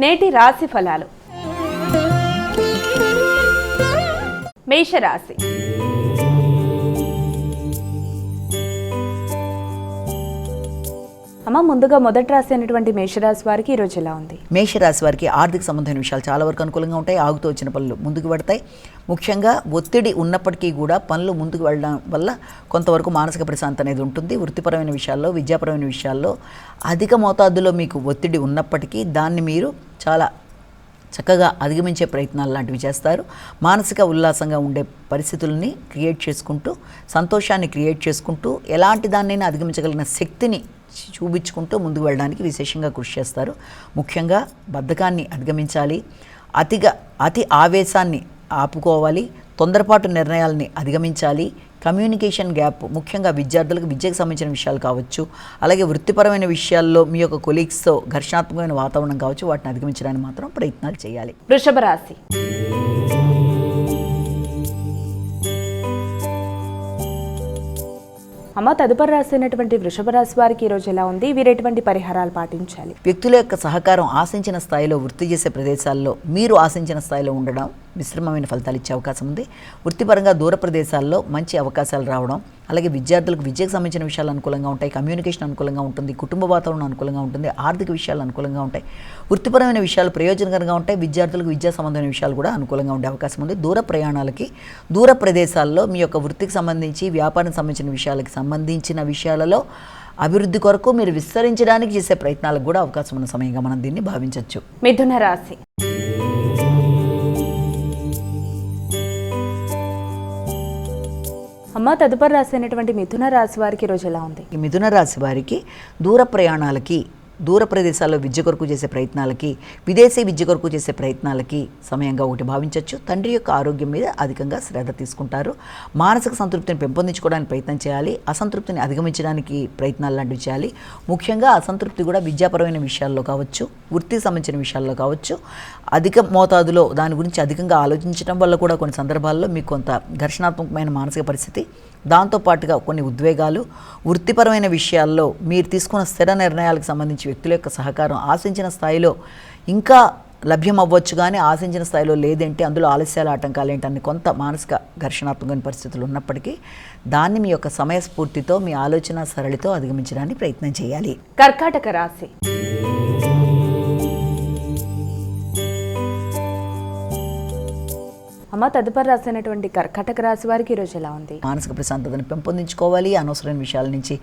నేటి రాశి ఫలాలు. మేషరాశి. ముందుగా మొదటి రాశి అయినటువంటి మేషరాశి వారికి ఈరోజు ఎలా ఉంది? మేషరాశి వారికి ఆర్థిక సంబంధమైన విషయాలు చాలా వరకు అనుకూలంగా ఉంటాయి. ఆగుతూ వచ్చిన పనులు ముందుకు పడతాయి. ముఖ్యంగా ఒత్తిడి ఉన్నప్పటికీ కూడా పనులు ముందుకు వెళ్ళడం వల్ల కొంతవరకు మానసిక ప్రశాంతత అనేది ఉంటుంది. వృత్తిపరమైన విషయాల్లో, విద్యాపరమైన విషయాల్లో అధిక మోతాదులో మీకు ఒత్తిడి ఉన్నప్పటికీ దాన్ని మీరు చాలా చక్కగా అధిగమించే ప్రయత్నాలు లాంటివి చేస్తారు. మానసిక ఉల్లాసంగా ఉండే పరిస్థితుల్ని క్రియేట్ చేసుకుంటూ, సంతోషాన్ని క్రియేట్ చేసుకుంటూ, ఎలాంటి దాన్నైనా అధిగమించగలిగిన శక్తిని చూపించుకుంటూ ముందుకు వెళ్ళడానికి విశేషంగా కృషి చేస్తారు. ముఖ్యంగా బద్ధకాన్ని అధిగమించాలి. అతి ఆవేశాన్ని ఆపుకోవాలి. తొందరపాటు నిర్ణయాలని అధిగమించాలి. కమ్యూనికేషన్ గ్యాప్, ముఖ్యంగా విద్యార్థులకు విద్యకు సంబంధించిన విషయాలు కావచ్చు, అలాగే వృత్తిపరమైన విషయాల్లో మీ యొక్క కొలీగ్స్తో ఘర్షణాత్మకమైన వాతావరణం కావచ్చు, వాటిని అధిగమించడానికి మాత్రం ప్రయత్నాలు చేయాలి. వృషభ రాశి. తదుపరి రాశి అయినటువంటి వృషభ రాశి వారికి ఈరోజు ఎలా ఉంది? వీరు ఎటువంటి పరిహారాలు పాటించాలి? వ్యక్తుల యొక్క సహకారం ఆశించిన స్థాయిలో వృత్తి చేసే ప్రదేశాల్లో మీరు ఆశించిన స్థాయిలో ఉండడం మిశ్రమమైన ఫలితాలు ఇచ్చే అవకాశం ఉంది. వృత్తిపరంగా దూర ప్రదేశాల్లో మంచి అవకాశాలు రావడం, అలాగే విద్యార్థులకు విద్యకు సంబంధించిన విషయాలు అనుకూలంగా ఉంటాయి. కమ్యూనికేషన్ అనుకూలంగా ఉంటుంది. కుటుంబ వాతావరణం అనుకూలంగా ఉంటుంది. ఆర్థిక విషయాలు అనుకూలంగా ఉంటాయి. వృత్తిపరమైన విషయాలు ప్రయోజనకరంగా ఉంటాయి. విద్యార్థులకు విద్యా సంబంధమైన విషయాలు కూడా అనుకూలంగా ఉండే అవకాశం ఉంది. దూర ప్రయాణాలకి, దూర ప్రదేశాల్లో మీ యొక్క వృత్తికి సంబంధించి, వ్యాపారం సంబంధించిన విషయాలలో అభివృద్ధి కొరకు మీరు విస్తరించడానికి చేసే ప్రయత్నాలకు కూడా అవకాశం ఉన్న సమయంగా మనం దీన్ని భావించవచ్చు. మిథున రాశి. తదుపరి రాశి అయినటువంటి మిథున రాశి వారికి ఈరోజు ఎలా ఉంది? ఈ మిథున రాశి వారికి దూర ప్రయాణాలకి, దూర ప్రదేశాల్లో విద్య కొరకు చేసే ప్రయత్నాలకి, విదేశీ విద్య కొరకు చేసే ప్రయత్నాలకి సమయంగా ఒకటి భావించవచ్చు. తండ్రి యొక్క ఆరోగ్యం మీద అధికంగా శ్రద్ధ తీసుకుంటారు. మానసిక సంతృప్తిని పెంపొందించుకోవడానికి ప్రయత్నం చేయాలి. అసంతృప్తిని అధిగమించడానికి ప్రయత్నాలు లాంటివి చేయాలి. ముఖ్యంగా అసంతృప్తి కూడా విద్యాపరమైన విషయాల్లో కావచ్చు, వృత్తికి సంబంధించిన విషయాల్లో కావచ్చు, అధిక మోతాదులో దాని గురించి అధికంగా ఆలోచించడం వల్ల కూడా కొన్ని సందర్భాల్లో మీకు కొంత ఘర్షణాత్మకమైన మానసిక పరిస్థితి, దాంతోపాటుగా కొన్ని ఉద్వేగాలు, వృత్తిపరమైన విషయాల్లో మీరు తీసుకున్న స్థిర నిర్ణయాలకు సంబంధించి వ్యక్తుల యొక్క సహకారం ఆశించిన స్థాయిలో ఇంకా లభ్యం అవ్వచ్చు, కానీ ఆశించిన స్థాయిలో లేదంటే అందులో ఆలస్యాలు, ఆటంకాలు ఏంటని కొంత మానసిక ఘర్షణాత్మకమైన పరిస్థితులు ఉన్నప్పటికీ దాన్ని మీ యొక్క సమయస్ఫూర్తితో, మీ ఆలోచన సరళితో అధిగమించడానికి ప్రయత్నం చేయాలి. కర్కాటక రాశి. తదుపరి రాశి అయినటువంటి కర్కాటక రాశి వారికి ఈరోజు ఎలా ఉంది? మానసిక ప్రశాంతతను పెంపొందించుకోవాలి. అనవసరమైన విషయాల నుంచి,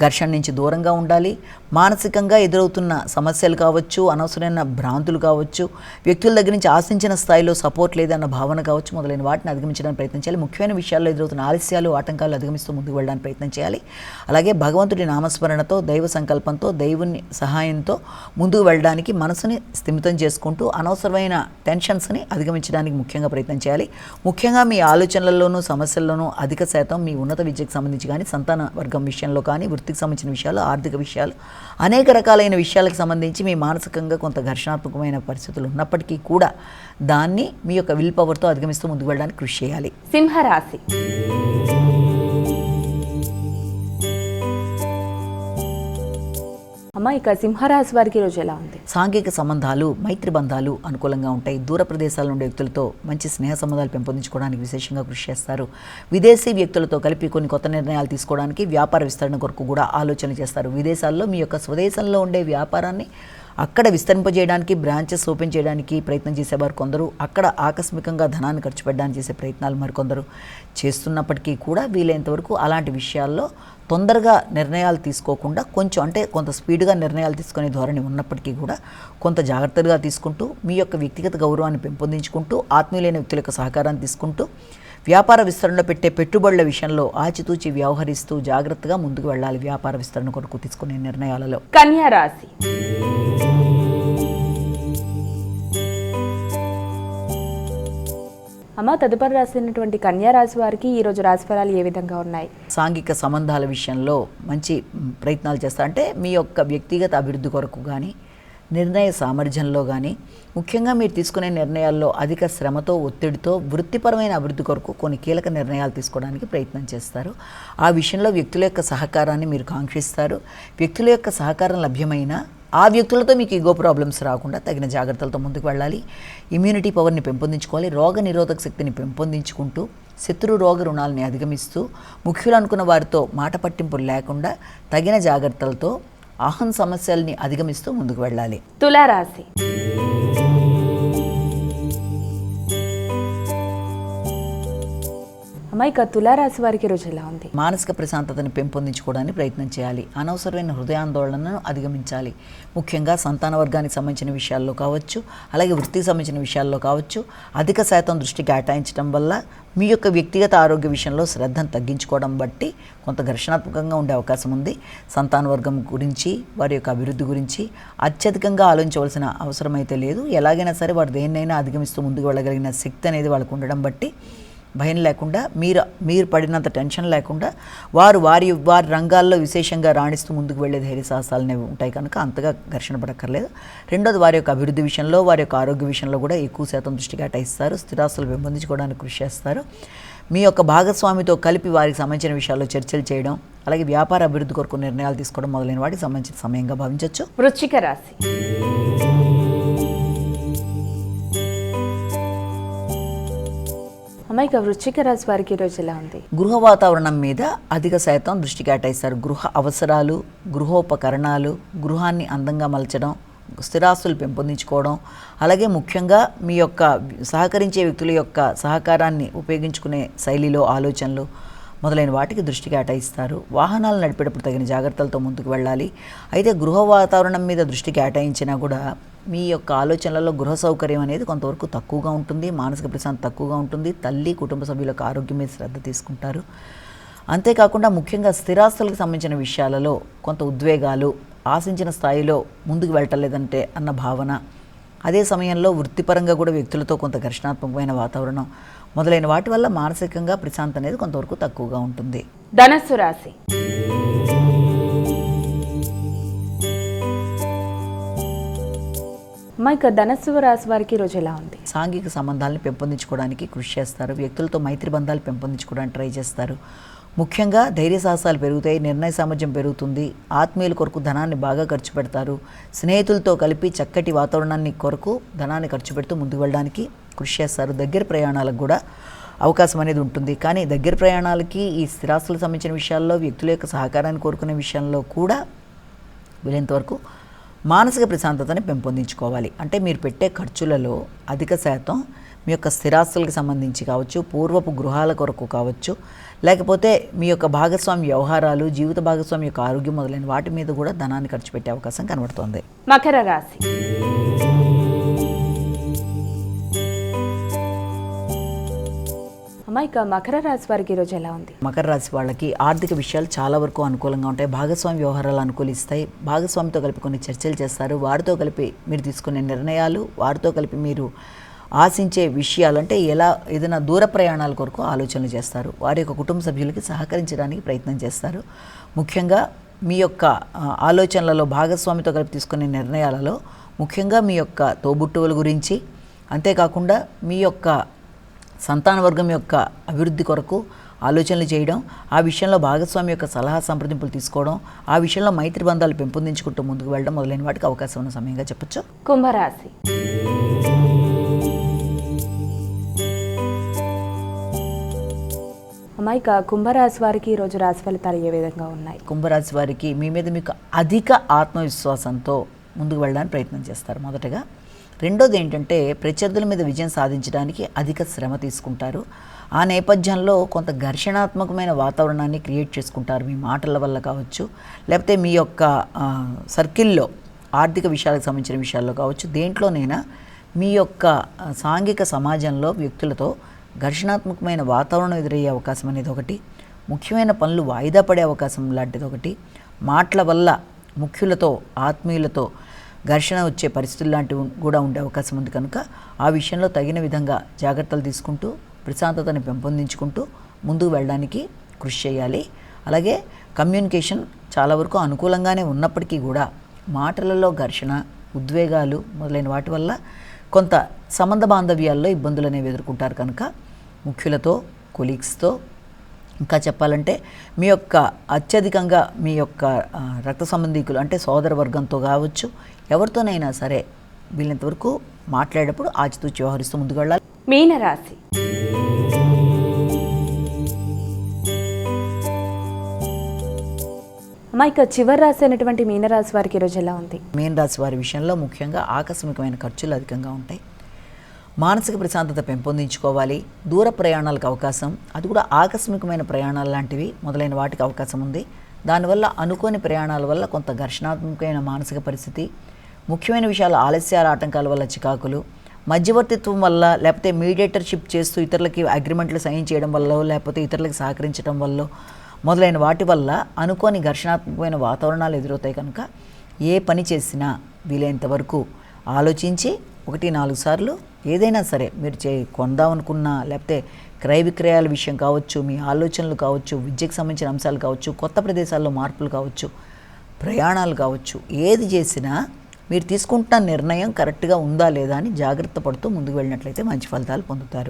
ఘర్షణ నుంచి దూరంగా ఉండాలి. మానసికంగా ఎదురవుతున్న సమస్యలు కావచ్చు, అనవసరమైన భ్రాంతులు కావచ్చు, వ్యక్తుల దగ్గర నుంచి ఆశించిన స్థాయిలో సపోర్ట్ లేదన్న భావన కావచ్చు, మొదలైన వాటిని అధిగమించడానికి ప్రయత్నం చేయాలి. ముఖ్యమైన విషయాల్లో ఎదురవుతున్న ఆలస్యాలు, ఆటంకాలు అధిగమిస్తూ ముందుకు వెళ్ళడానికి ప్రయత్నం చేయాలి. అలాగే భగవంతుడి నామస్మరణతో, దైవ సంకల్పంతో, దైవుని సహాయంతో ముందుకు వెళ్ళడానికి మనసుని స్థిమితం చేసుకుంటూ అనవసరమైన టెన్షన్స్ని అధిగమించడానికి ముఖ్యంగా ప్రయత్నం చేయాలి. ముఖ్యంగా మీ ఆలోచనలలోనూ, సమస్యల్లోనూ అధిక శాతం మీ ఉన్నత విద్యకు సంబంధించి కానీ, సంతాన వర్గం విషయంలో కానీ, వృత్తికి సంబంధించిన విషయాలు, ఆర్థిక విషయాలు, అనేక రకాలైన విషయాలకు సంబంధించి మీ మానసికంగా కొంత ఘర్షణాత్మకమైన పరిస్థితులు ఉన్నప్పటికీ కూడా దాన్ని మీ యొక్క విల్ పవర్తో అధిగమిస్తూ ముందుకు వెళ్ళడానికి కృషి చేయాలి. సింహరాశి. ఇక సింహరాశి వారికి ఈరోజు ఎలా ఉంది? సాంఘిక సంబంధాలు, మైత్రి బంధాలు అనుకూలంగా ఉంటాయి. దూర ప్రదేశాల నుండి వ్యక్తులతో మంచి స్నేహ సంబంధాలు పెంపొందించుకోవడానికి విశేషంగా కృషి చేస్తారు. విదేశీ వ్యక్తులతో కలిపి కొన్ని కొత్త నిర్ణయాలు తీసుకోవడానికి, వ్యాపార విస్తరణ కొరకు కూడా ఆలోచన చేస్తారు. విదేశాల్లో మీ యొక్క స్వదేశంలో ఉండే వ్యాపారాన్ని అక్కడ విస్తరింపజేయడానికి, బ్రాంచెస్ ఓపెన్ చేయడానికి ప్రయత్నం చేసేవారు కొందరు, అక్కడ ఆకస్మికంగా ధనాన్ని ఖర్చు పెట్టడానికి చేసే ప్రయత్నాలు మరికొందరు చేస్తున్నప్పటికీ కూడా వీలైనంతవరకు అలాంటి విషయాల్లో తొందరగా నిర్ణయాలు తీసుకోకుండా కొంత స్పీడ్గా నిర్ణయాలు తీసుకునే ధోరణి ఉన్నప్పటికీ కూడా కొంత జాగ్రత్తగా తీసుకుంటూ, మీ యొక్క వ్యక్తిగత గౌరవాన్ని పెంపొందించుకుంటూ, ఆత్మీయులైన వ్యక్తుల యొక్క సహకారాన్ని తీసుకుంటూ, వ్యాపార విస్తరణలో పెట్టే పెట్టుబడుల విషయంలో ఆచితూచి వ్యవహరిస్తూ జాగ్రత్తగా ముందుకు వెళ్ళాలి. వ్యాపార విస్తరణ కొరకు తీసుకునే నిర్ణయాలలో. కన్యా రాశి. తదుపరి రాసినటువంటి కన్యా రాశి వారికి ఈరోజు రాశిఫలాలు ఏ విధంగా ఉన్నాయి? సాంఘిక సంబంధాల విషయంలో మంచి ప్రయత్నాలు చేస్తారు. అంటే మీ యొక్క వ్యక్తిగత అభివృద్ధి కొరకు కానీ, నిర్ణయ సామర్థ్యంలో కానీ, ముఖ్యంగా మీరు తీసుకునే నిర్ణయాల్లో అధిక శ్రమతో, ఒత్తిడితో వృత్తిపరమైన అభివృద్ధి కొరకు కొన్ని కీలక నిర్ణయాలు తీసుకోవడానికి ప్రయత్నం చేస్తారు. ఆ విషయంలో వ్యక్తుల యొక్క సహకారాన్ని మీరు కాంక్షిస్తారు. వ్యక్తుల యొక్క సహకారం లభ్యమైన ఆ వ్యక్తులతో మీకు ఈగో ప్రాబ్లమ్స్ రాకుండా తగిన జాగ్రత్తలతో ముందుకు వెళ్ళాలి. ఇమ్యూనిటీ పవర్ని పెంపొందించుకోవాలి. రోగ నిరోధక శక్తిని పెంపొందించుకుంటూ శత్రు రోగ రుణాలని అధిగమిస్తూ ముఖ్యులు అనుకున్న వారితో మాట పట్టింపులు లేకుండా తగిన జాగ్రత్తలతో అహం సమస్యల్ని అధిగమిస్తూ ముందుకు వెళ్ళాలి. తులారాశి. అమ్మాయిక తులారాశి వారికి రోజు ఎలా ఉంది? మానసిక ప్రశాంతతని పెంపొందించుకోవడానికి ప్రయత్నం చేయాలి. అనవసరమైన హృదయాందోళనను అధిగమించాలి. ముఖ్యంగా సంతాన వర్గానికి సంబంధించిన విషయాల్లో కావచ్చు, అలాగే వృత్తికి సంబంధించిన విషయాల్లో కావచ్చు, అధిక శాతం దృష్టి కేటాయించడం వల్ల మీ యొక్క వ్యక్తిగత ఆరోగ్య విషయంలో శ్రద్ధను తగ్గించుకోవడం బట్టి కొంత ఘర్షణాత్మకంగా ఉండే అవకాశం ఉంది. సంతాన వర్గం గురించి, వారి యొక్క అభివృద్ధి గురించి అత్యధికంగా ఆలోచించవలసిన అవసరం అయితే లేదు. ఎలాగైనా సరే వారు దేన్నైనా అధిగమిస్తూ ముందుకు వెళ్ళగలిగిన శక్తి అనేది వాళ్ళకు ఉండడం బట్టి భయం లేకుండా మీరు పడినంత టెన్షన్ లేకుండా వారి రంగాల్లో విశేషంగా రాణిస్తూ ముందుకు వెళ్ళే ధైర్య సాహసాలనే ఉంటాయి కనుక అంతగా ఘర్షణ పడక్కర్లేదు. రెండోది, వారి యొక్క అభివృద్ధి విషయంలో, వారి యొక్క ఆరోగ్య విషయంలో కూడా ఎక్కువ శాతం దృష్టి కేటాయిస్తారు. స్థిరాస్తులు పెంపొందించుకోవడానికి కృషి చేస్తారు. మీ యొక్క భాగస్వామితో కలిపి వారికి సంబంధించిన విషయాల్లో చర్చలు చేయడం, అలాగే వ్యాపార అభివృద్ధి కొరకు నిర్ణయాలు తీసుకోవడం మొదలైన వాటికి సంబంధించిన సమయంగా భావించవచ్చు. వృశ్చిక రాశి. అమ్మాయిక వృశ్చిక రాశి వారికి ఈరోజు ఎలా ఉంది? గృహ వాతావరణం మీద అధిక శాతం దృష్టి కేటాయిస్తారు. గృహ అవసరాలు, గృహోపకరణాలు, గృహాన్ని అందంగా మలచడం, స్థిరాస్తులు పెంపొందించుకోవడం, అలాగే ముఖ్యంగా మీ యొక్క సహకరించే వ్యక్తుల యొక్క సహకారాన్ని ఉపయోగించుకునే శైలిలో ఆలోచనలు మొదలైన వాటికి దృష్టి కేటాయిస్తారు. వాహనాలు నడిపేటప్పుడు తగిన జాగ్రత్తలతో ముందుకు వెళ్ళాలి. అయితే గృహ వాతావరణం మీద దృష్టి కేటాయించినా కూడా మీ యొక్క ఆలోచనలలో గృహ సౌకర్యం అనేది కొంతవరకు తక్కువగా ఉంటుంది. మానసిక ప్రశాంతత తక్కువగా ఉంటుంది. తల్లి, కుటుంబ సభ్యుల యొక్క ఆరోగ్యం మీద శ్రద్ధ తీసుకుంటారు. అంతేకాకుండా ముఖ్యంగా స్థిరాస్తులకు సంబంధించిన విషయాలలో కొంత ఉద్వేగాలు, ఆశించిన స్థాయిలో ముందుకు వెళ్ళటలేదంటే అన్న భావన, అదే సమయంలో వృత్తిపరంగా కూడా వ్యక్తులతో కొంత ఘర్షణాత్మకమైన వాతావరణం మొదలైన వాటి వల్ల మానసికంగా ప్రశాంతత అనేది కొంతవరకు తక్కువగా ఉంటుంది. ధనస్సు రాశి. అమ్మాయిక ధనస్సు రాశి వారికి ఈరోజు ఎలా ఉంది? సాంఘిక సంబంధాలను పెంపొందించుకోవడానికి కృషి చేస్తారు. వ్యక్తులతో మైత్రి బంధాలు పెంపొందించుకోవడానికి ట్రై చేస్తారు. ముఖ్యంగా ధైర్య సాహసాలు పెరుగుతాయి. నిర్ణయ సామర్థ్యం పెరుగుతుంది. ఆత్మీయుల కొరకు ధనాన్ని బాగా ఖర్చు పెడతారు. స్నేహితులతో కలిపి చక్కటి వాతావరణాన్ని కొరకు ధనాన్ని ఖర్చు పెడుతూ ముందుకు వెళ్ళడానికి కృషి చేస్తారు. దగ్గర ప్రయాణాలకు కూడా అవకాశం అనేది ఉంటుంది. కానీ దగ్గర ప్రయాణాలకి, ఈ స్థిరాస్తులకు సంబంధించిన విషయాల్లో, వ్యక్తుల యొక్క సహకారాన్ని కోరుకునే విషయంలో కూడా వీలైనంతవరకు మానసిక ప్రశాంతతని పెంపొందించుకోవాలి. అంటే మీరు పెట్టే ఖర్చులలో అధిక శాతం మీ యొక్క స్థిరాస్తులకు సంబంధించి కావచ్చు, పూర్వపు గృహాల కొరకు కావచ్చు, లేకపోతే మీ యొక్క భాగస్వామి వ్యవహారాలు, జీవిత భాగస్వామి యొక్క ఆరోగ్యం మొదలైన వాటి మీద కూడా ధనాన్ని ఖర్చు పెట్టే అవకాశం కనబడుతోంది. మకర రాశి. అమ్మాయిక మకర రాశి వారికి ఈరోజు ఎలా ఉంది? మకర రాశి వాళ్ళకి ఆర్థిక విషయాలు చాలా వరకు అనుకూలంగా ఉంటాయి. భాగస్వామి వ్యవహారాలు అనుకూలిస్తాయి. భాగస్వామితో కలిపి కొన్ని చర్చలు చేస్తారు. వారితో కలిపి మీరు తీసుకునే నిర్ణయాలు, వారితో కలిపి మీరు ఆశించే విషయాలు, అంటే ఏదైనా దూర ప్రయాణాల కొరకు ఆలోచనలు చేస్తారు. వారి యొక్క కుటుంబ సభ్యులకి సహకరించడానికి ప్రయత్నం చేస్తారు. ముఖ్యంగా మీ యొక్క ఆలోచనలలో, భాగస్వామితో కలిపి తీసుకునే నిర్ణయాలలో ముఖ్యంగా మీ యొక్క తోబుట్టువుల గురించి, అంతేకాకుండా మీ యొక్క సంతాన వర్గం యొక్క అభివృద్ధి కొరకు ఆలోచనలు చేయడం, ఆ విషయంలో భాగస్వామి యొక్క సలహా సంప్రదింపులు తీసుకోవడం, ఆ విషయంలో మైత్రి బంధాలు పెంపొందించుకుంటూ ముందుకు వెళ్ళడం మొదలైన వాటికి అవకాశం ఉన్న సమయంగా చెప్పొచ్చు. కుంభరాశి. అమ్మాయిక కుంభరాశి వారికి ఈరోజు రాశి ఫలితాలు ఏ విధంగా ఉన్నాయి? కుంభరాశి వారికి మీ మీద మీకు అధిక ఆత్మవిశ్వాసంతో ముందుకు వెళ్ళడానికి ప్రయత్నం చేస్తారు మొదటగా. రెండోది ఏంటంటే, ప్రత్యర్థుల మీద విజయం సాధించడానికి అధిక శ్రమ తీసుకుంటారు. ఆ నేపథ్యంలో కొంత ఘర్షణాత్మకమైన వాతావరణాన్ని క్రియేట్ చేసుకుంటారు. మీ మాటల వల్ల కావచ్చు, లేకపోతే మీ యొక్క సర్కిల్లో ఆర్థిక విషయాలకు సంబంధించిన విషయాల్లో కావచ్చు, దేంట్లోనైనా మీ యొక్క సాంఘిక సమాజంలో వ్యక్తులతో ఘర్షణాత్మకమైన వాతావరణం ఎదురయ్యే అవకాశం అనేది ఒకటి, ముఖ్యమైన పనులు వాయిదా పడే అవకాశం లాంటిది ఒకటి, మాటల వల్ల ముఖ్యులతో, ఆత్మీయులతో ఘర్షణ వచ్చే పరిస్థితులు లాంటివి కూడా ఉండే అవకాశం ఉంది. కనుక ఆ విషయంలో తగిన విధంగా జాగ్రత్తలు తీసుకుంటూ ప్రశాంతతని పెంపొందించుకుంటూ ముందుకు వెళ్ళడానికి కృషి చేయాలి. అలాగే కమ్యూనికేషన్ చాలా వరకు అనుకూలంగానే ఉన్నప్పటికీ కూడా మాటలలో ఘర్షణ, ఉద్వేగాలు మొదలైన వాటి వల్ల కొంత సంబంధ బాంధవ్యాల్లో ఇబ్బందులు అనేవి ఎదుర్కొంటారు. కనుక ముఖ్యులతో, కొలీగ్స్తో ఇంకా చెప్పాలంటే మీ యొక్క అత్యధికంగా మీ యొక్క రక్త సంబంధీకులు అంటే సోదర వర్గంతో కావచ్చు, ఎవరితోనైనా సరే వీళ్ళంత వరకు మాట్లాడేటప్పుడు ఆచితూచి వ్యవహరిస్తూ ముందుకు వెళ్ళాలి. మీనరాశి. అమ్మా, ఇక చివరి రాశి అయినటువంటి మీనరాశి వారికి ఈరోజు ఎలా ఉంది? మీన రాశి వారి విషయంలో ముఖ్యంగా ఆకస్మికమైన ఖర్చులు అధికంగా ఉంటాయి. మానసిక ప్రశాంతత పెంపొందించుకోవాలి. దూర ప్రయాణాలకు అవకాశం, అది కూడా ఆకస్మికమైన ప్రయాణాలు లాంటివి మొదలైన వాటికి అవకాశం ఉంది. దానివల్ల అనుకోని ప్రయాణాల వల్ల కొంత ఘర్షణాత్మకమైన మానసిక పరిస్థితి, ముఖ్యమైన విషయాల ఆలస్యాల ఆటంకాల వల్ల చికాకులు, మధ్యవర్తిత్వం వల్ల లేకపోతే మీడియేటర్షిప్ చేస్తూ ఇతరులకి అగ్రిమెంట్లు సైన్ చేయడం వల్ల లేకపోతే ఇతరులకు సహకరించడం వల్ల మొదలైన వాటి వల్ల అనుకోని ఘర్షణాత్మకమైన వాతావరణాలు ఎదురవుతాయి. కనుక ఏ పని చేసినా వీలైనంత వరకు ఆలోచించి 1-4 సార్లు ఏదైనా సరే మీరు కొందామనుకున్నా లేకపోతే క్రయ విక్రయాల విషయం కావచ్చు, మీ ఆలోచనలు కావచ్చు, విద్యకు సంబంధించిన అంశాలు కావచ్చు, కొత్త ప్రదేశాల్లో మార్పులు కావచ్చు, ప్రయాణాలు కావచ్చు, ఏది చేసినా మీరు తీసుకుంటున్న నిర్ణయం కరెక్ట్గా ఉందా లేదా అని జాగ్రత్త పడుతూ ముందుకు వెళ్ళినట్లయితే మంచి ఫలితాలు పొందుతారు.